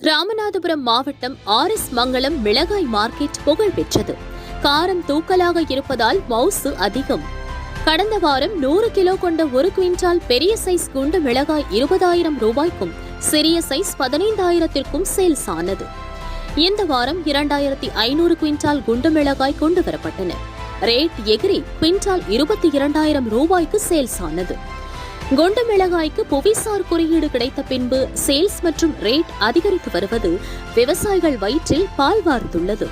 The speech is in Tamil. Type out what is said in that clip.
ராமநாதபுரம் மாவட்டம் ஆர்எஸ் மங்கலம் மிளகாய் மார்க்கெட் புகழ் பெற்றது. காரம் தூக்கலாக இருப்பதால் மவுசு அதிகம். கடந்த வாரம் 100 கிலோ கொண்ட 1 குவிண்டால் பெரிய சைஸ் குண்டு மிளகாய் 20,000 ரூபாய்க்கும் சிறிய சைஸ் 15,000க்கும் சேல்ஸ் ஆனது. இந்த வாரம் 2,500 குவிண்டால் குண்டு மிளகாய் கொண்டு வரப்பட்டன. ரேட் எகிரி குவிண்டால் 22,000 ரூபாய்க்கு சேல்ஸ் ஆனது. குண்டு மிளகாய்க்கு புவிசார் குறியீடு கிடைத்த பின்பு சேல்ஸ் மற்றும் ரேட் அதிகரித்து வருவது விவசாயிகள் வயிற்றில் பால் வார்த்துள்ளது.